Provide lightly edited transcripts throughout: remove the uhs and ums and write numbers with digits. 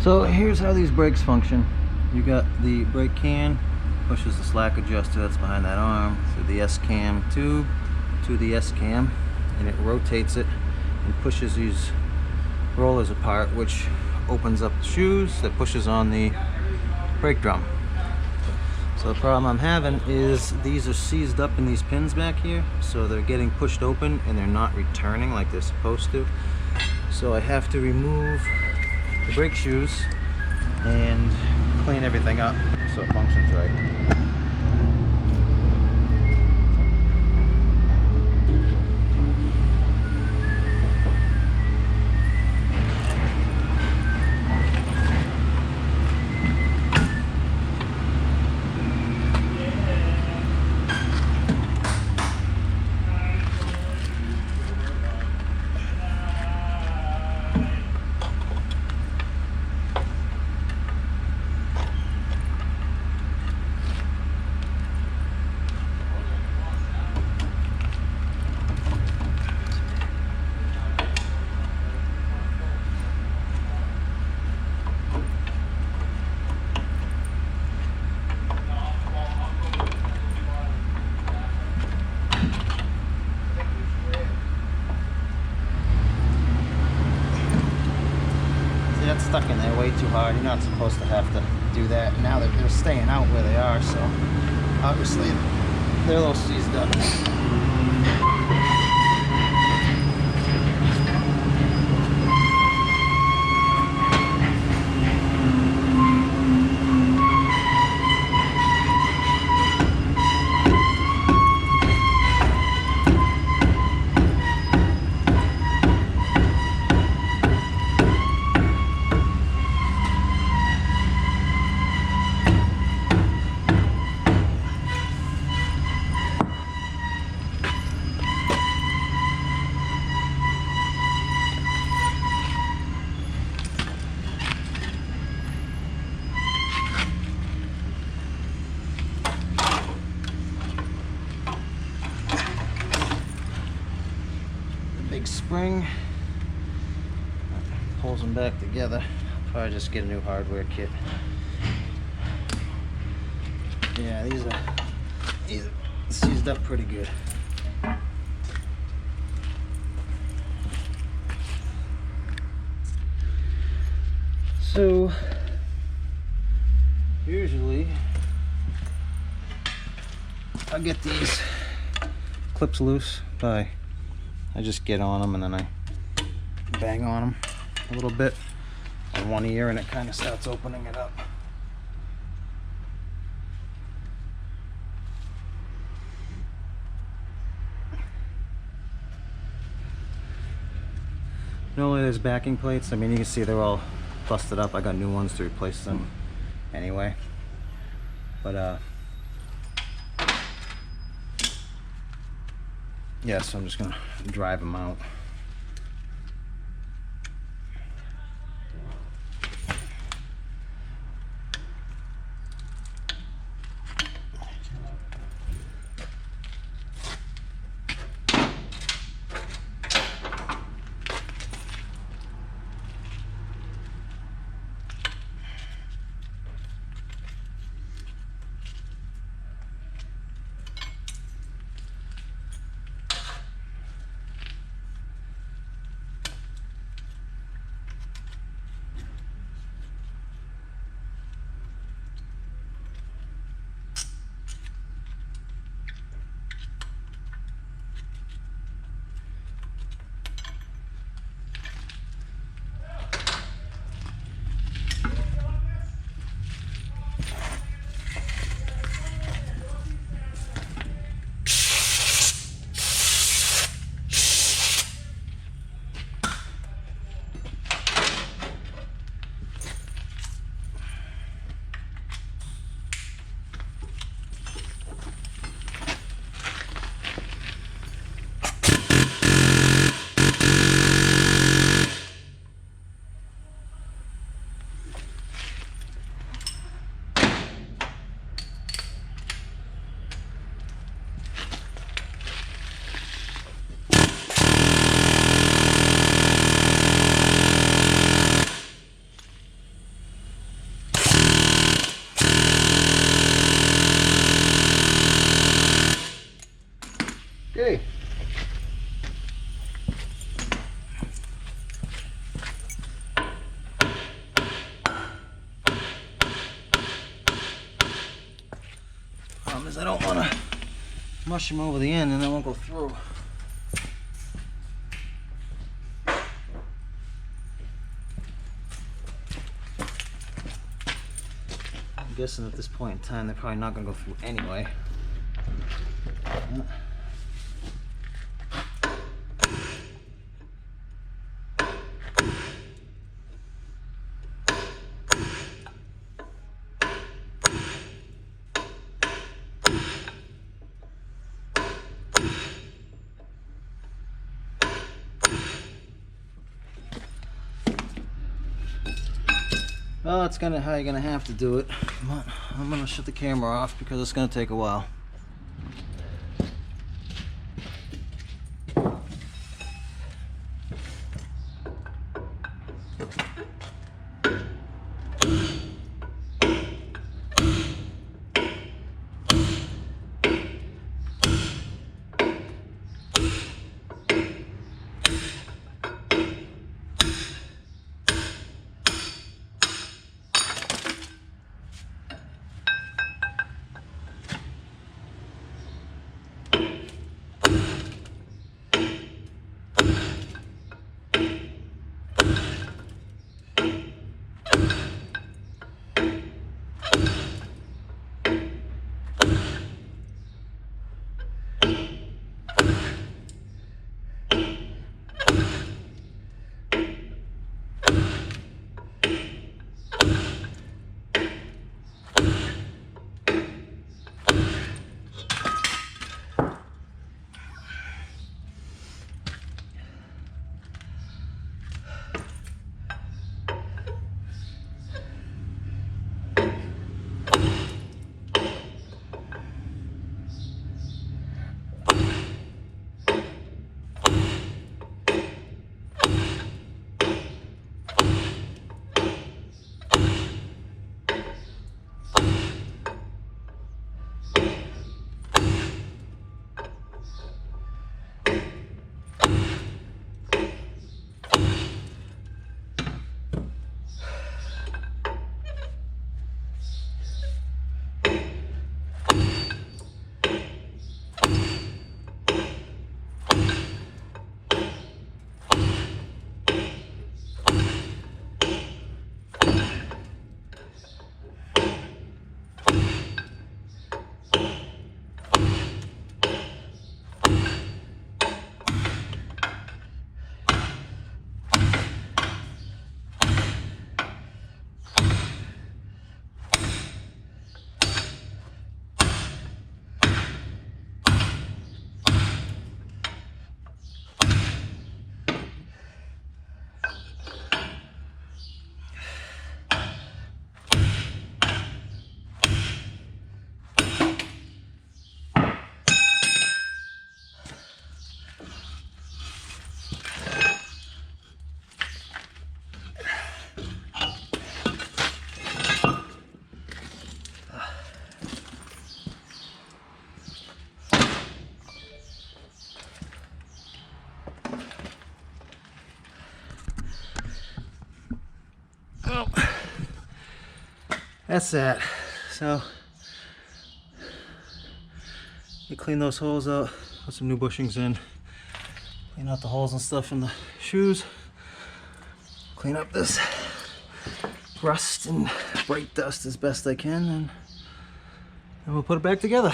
So here's how these brakes function. You got the brake can, pushes the slack adjuster that's behind that arm through the S-cam tube to the S-cam, and it rotates it and pushes these rollers apart, which opens up the shoes that pushes on the brake drum. So the problem I'm having is these are seized up in these pins back here, so they're getting pushed open and they're not returning like they're supposed to. So I have to remove the brake shoes and clean everything up so it functions right. That's stuck in there way too hard. You're not supposed to have to do that. Now that they're staying out where they are, so obviously they're a little seized up. Big spring pulls them back together. I'll probably just get a new hardware kit. Yeah, these are seized up pretty good. So usually I get these clips loose by I just get on them and then I bang on them a little bit on one ear and it kind of starts opening it up. Normally there's backing plates. I mean, you can see they're all busted up. I got new ones to replace them anyway. But yeah, so I'm just gonna drive them out. brush them over the end and they won't go through. I'm guessing at this point in time they're probably not going to go through anyway. Well, that's kind of how you're going to have to do it. But I'm going to shut the camera off because it's going to take a while. Well, that's that. So you clean those holes out, put some new bushings in, clean out the holes and stuff in the shoes, clean up this rust and brake dust as best I can, and we'll put it back together.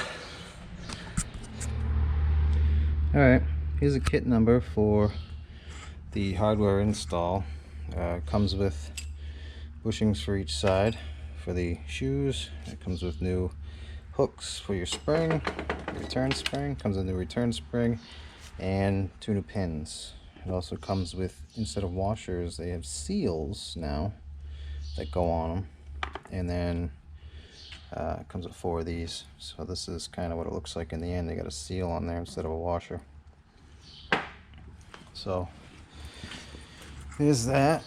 Alright, here's a kit number for the hardware install. Comes with bushings for each side for the shoes. It comes with new hooks for your spring, return spring, comes with a new return spring, and 2 new pins. It also comes with, instead of washers, they have seals now that go on them, and then it comes with 4 of these. So this is kind of what it looks like in the end. They got a seal on there instead of a washer. So there's that.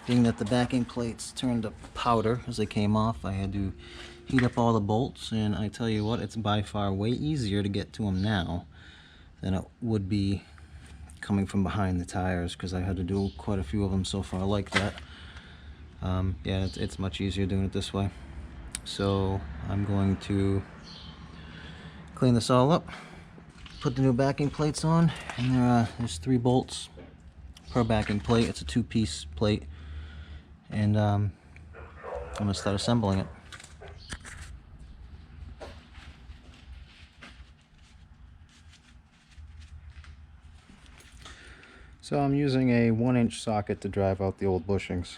Being that the backing plates turned to powder as they came off, I had to heat up all the bolts, and I tell you what, it's by far way easier to get to them now than it would be coming from behind the tires, because I had to do quite a few of them so far like that. Yeah, it's much easier doing it this way. So I'm going to Clean this all up, put the new backing plates on, and there's 3 bolts per backing plate. It's a 2-piece plate, and I'm going to start assembling it. So I'm using a 1-inch socket to drive out the old bushings.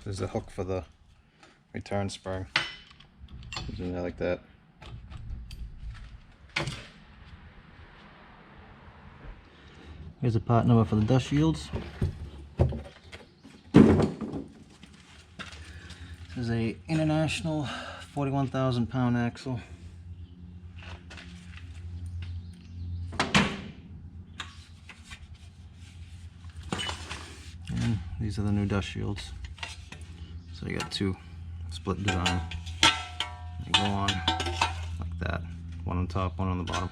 There's a hook for the return spring. Using that like that. Here's a part number for the dust shields. This is a International 41,000 pound axle. And these are the new dust shields. So you got 2 split design. They go on like that. One on top, one on the bottom.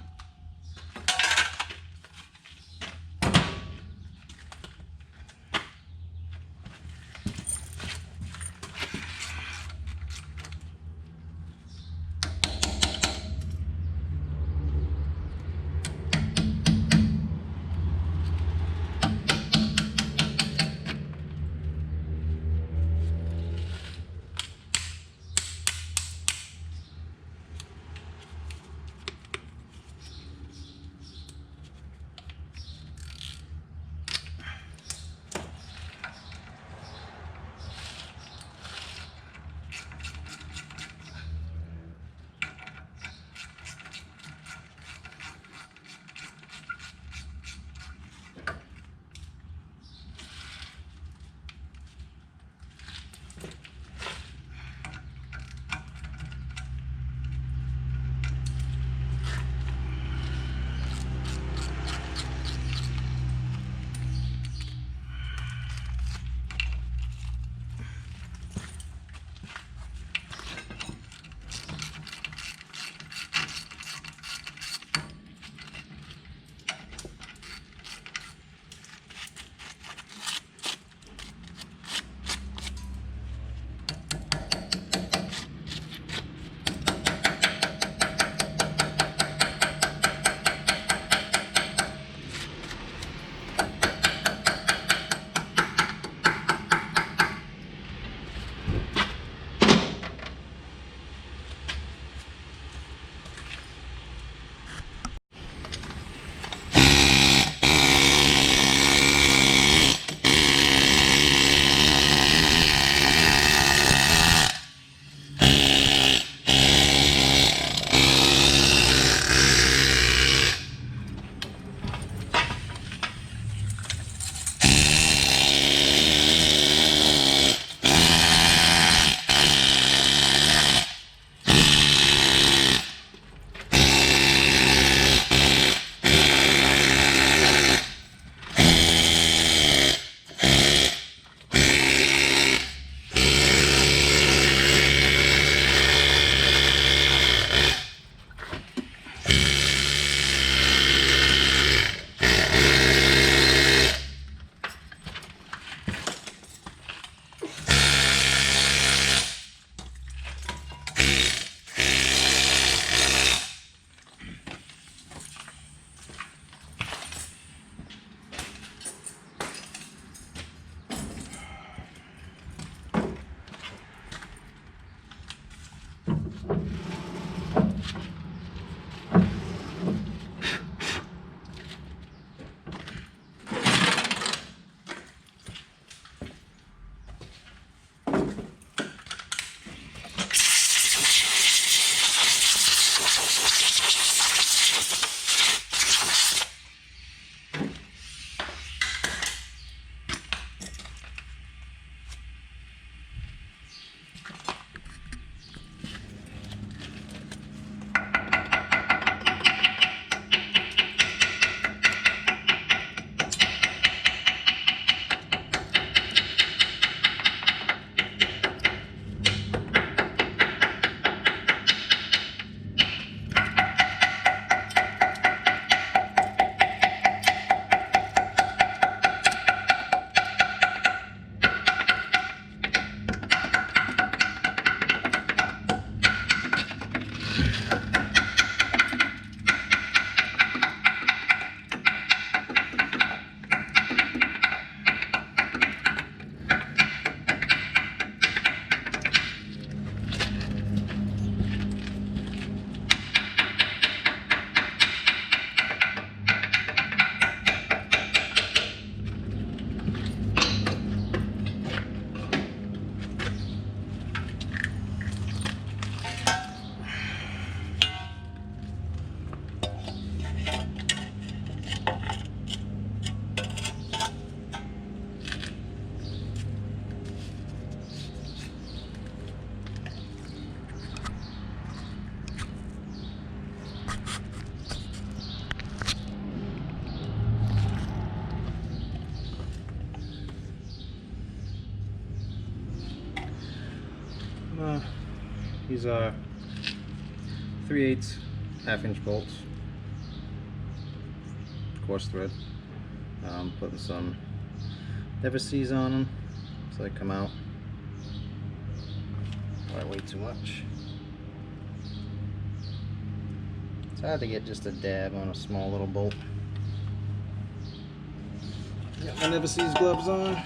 These are 3/8 half-inch bolts, coarse thread. Putting some never sees on them so they come out. Probably way too much. It's hard to get just a dab on a small little bolt. Got my never sees gloves on.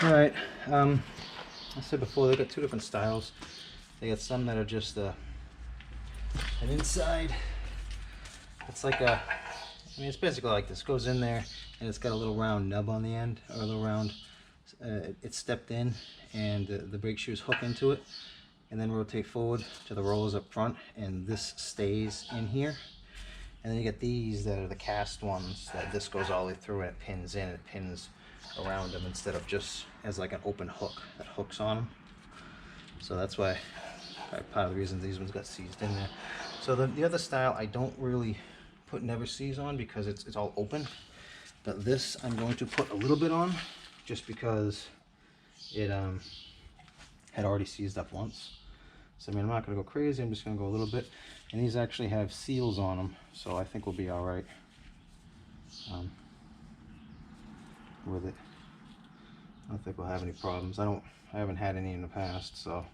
All right. I said before, they got two different styles. They got some that are just an inside. It's like a, I mean, it's basically like this. Goes in there, and it's got a little round nub on the end, or a little round. It's stepped in, and the brake shoes hook into it, and then rotate forward to the rollers up front, and this stays in here. And then you get these that are the cast ones that this goes all the way through and it pins in, it pins around them instead of just as like an open hook that hooks on them. So that's why part of the reason these ones got seized in there. So the other style I don't really put never seize on because it's all open. But this I'm going to put a little bit on just because it had already seized up once. So I mean, I'm not going to go crazy, I'm just going to go a little bit. And these actually have seals on them, so I think we'll be all right with it. I don't think we'll have any problems. I haven't had any in the past, so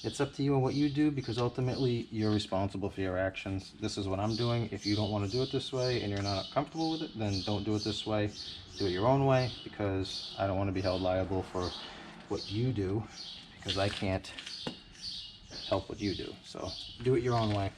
it's up to you on what you do, because ultimately you're responsible for your actions. This is what I'm doing. If you don't want to do it this way and you're not comfortable with it, then don't do it this way. Do it your own way, because I don't want to be held liable for what you do, because I can't help what you do. So do it your own way.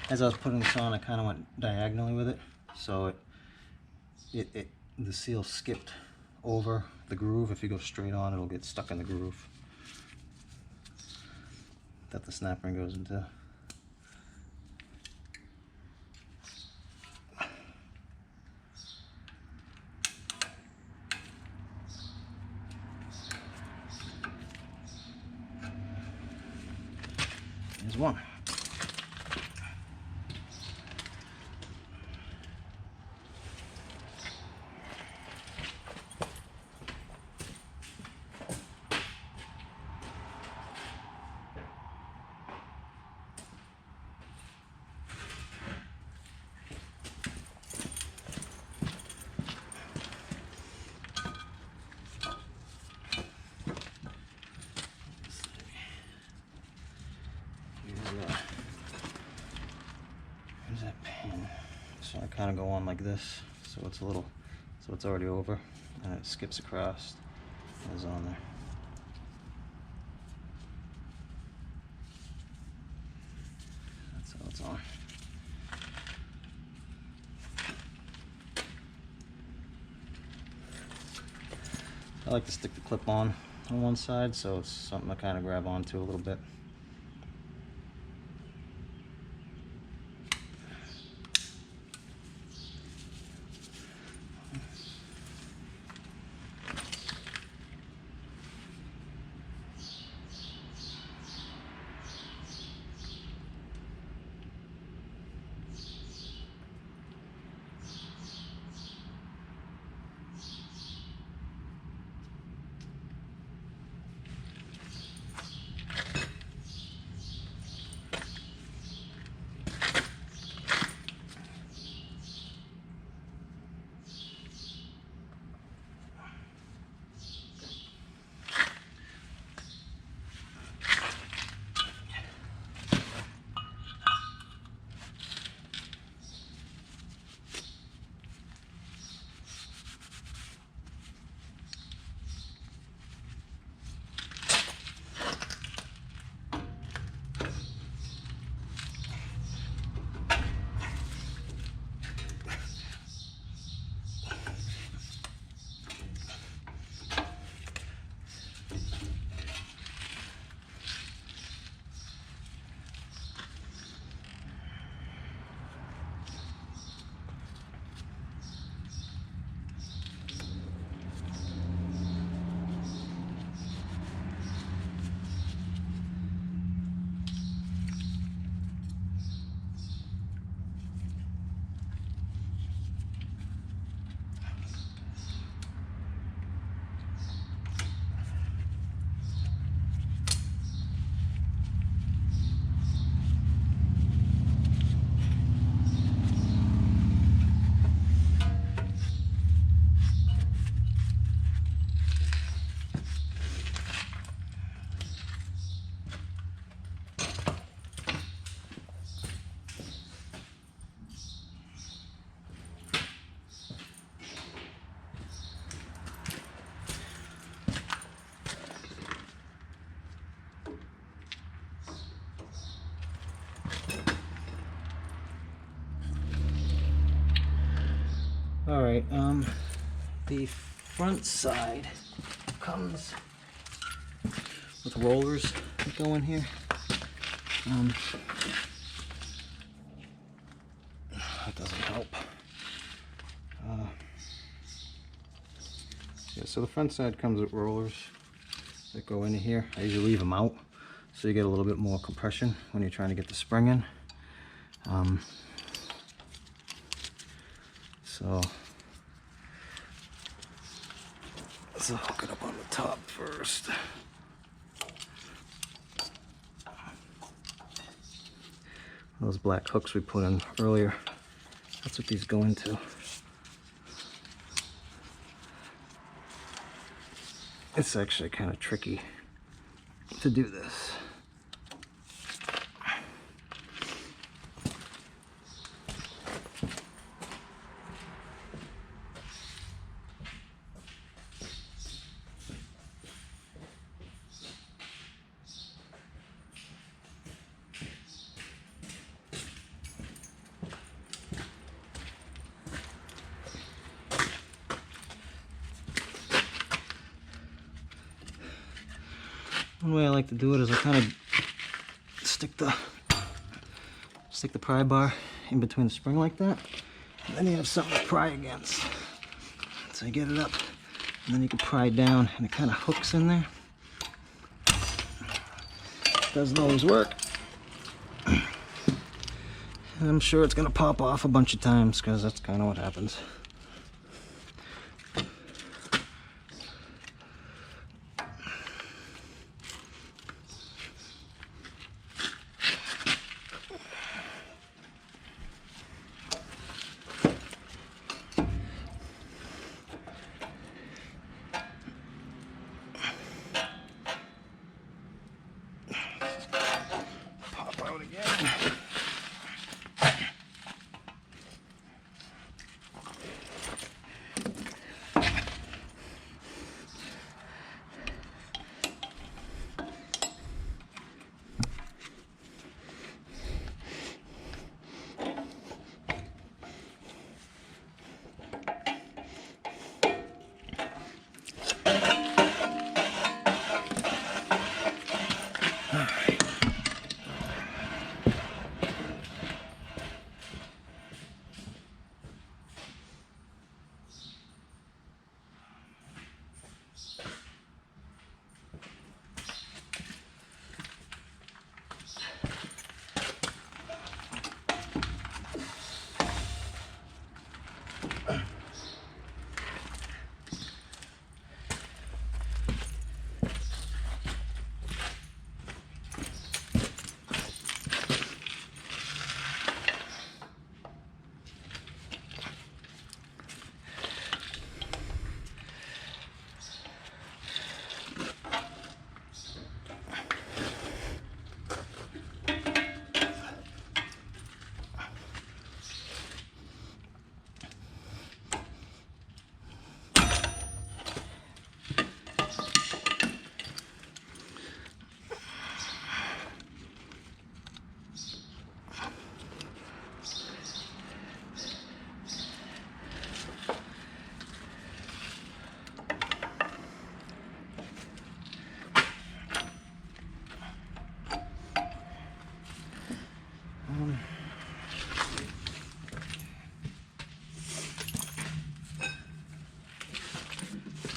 As I was putting this on, I kind of went diagonally with it, so the seal skipped over the groove. If you go straight on, it'll get stuck in the groove that the snap ring goes into. There's one. Here's that pin. So I kind of go on like this, so it's already over, and it skips across and is on there. That's how it's on. I like to stick the clip on one side, so it's something to kind of grab onto a little bit. All right, the front side comes with rollers that go in here. That doesn't help. Yeah, so the front side comes with rollers that go into here. I usually leave them out so you get a little bit more compression when you're trying to get the spring in. So let's hook it up on the top first. Those black hooks we put in earlier, that's what these go into. It's actually kind of tricky to do this. One way I like to do it is I kind of stick the pry bar in between the spring like that, and then you have something to pry against. So you get it up, and then you can pry down, and it kind of hooks in there. Doesn't always work, and I'm sure it's gonna pop off a bunch of times because that's kind of what happens. Pop out again.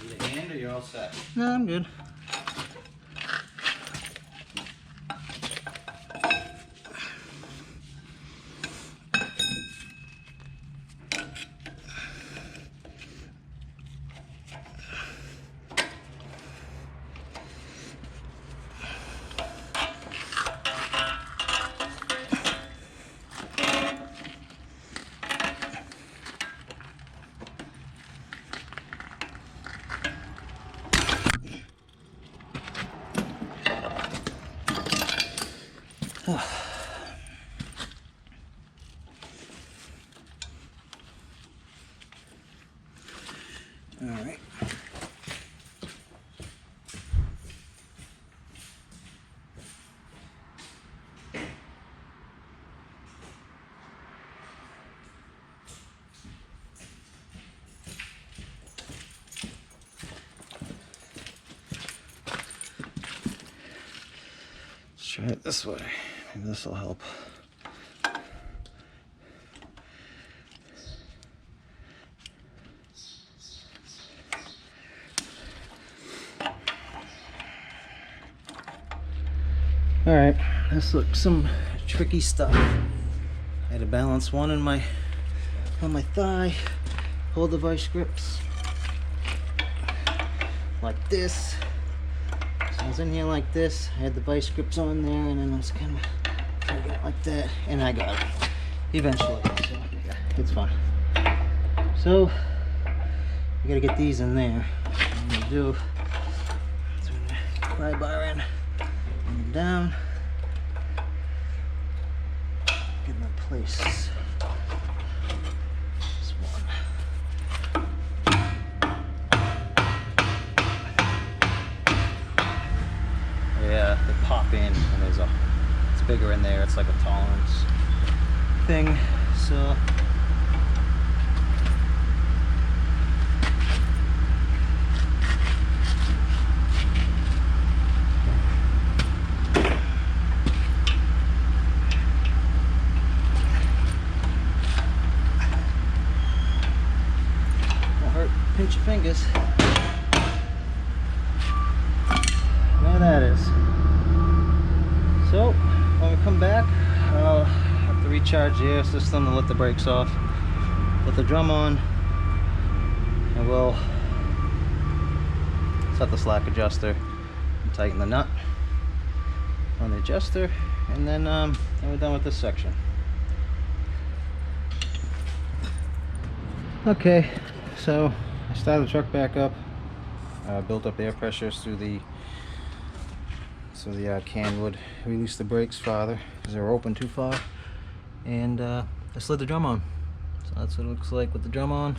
Need a hand or you're all set? No, I'm good. All right. Try it this way. Maybe this will help. All right, this looks some tricky stuff. I had to balance one on my thigh, hold the vice grips like this. So I was in here like this, I had the vice grips on there, and then I was kind of trying to get it like that, and I got it eventually. So yeah, it's fine. So you gotta get these in there. What I'm gonna do is I'm gonna pry bar in and down, get them in place. This one. Yeah, they pop in, and it's bigger in there. It's like a tolerance thing. So pinch your fingers. There that is. So when we come back, I'll have to recharge the air system to let the brakes off, put the drum on, and we'll set the slack adjuster and tighten the nut on the adjuster, and then we're done with this section. Okay, so I started the truck back up, built up air pressures through the can would release the brakes farther because they were open too far, and I slid the drum on. So that's what it looks like with the drum on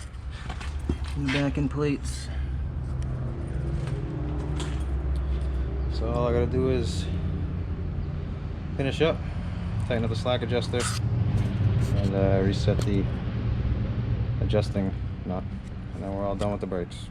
and the back end plates. So all I gotta do is finish up, tighten up the slack adjuster, and reset the adjusting nut, and then we're all done with the brakes.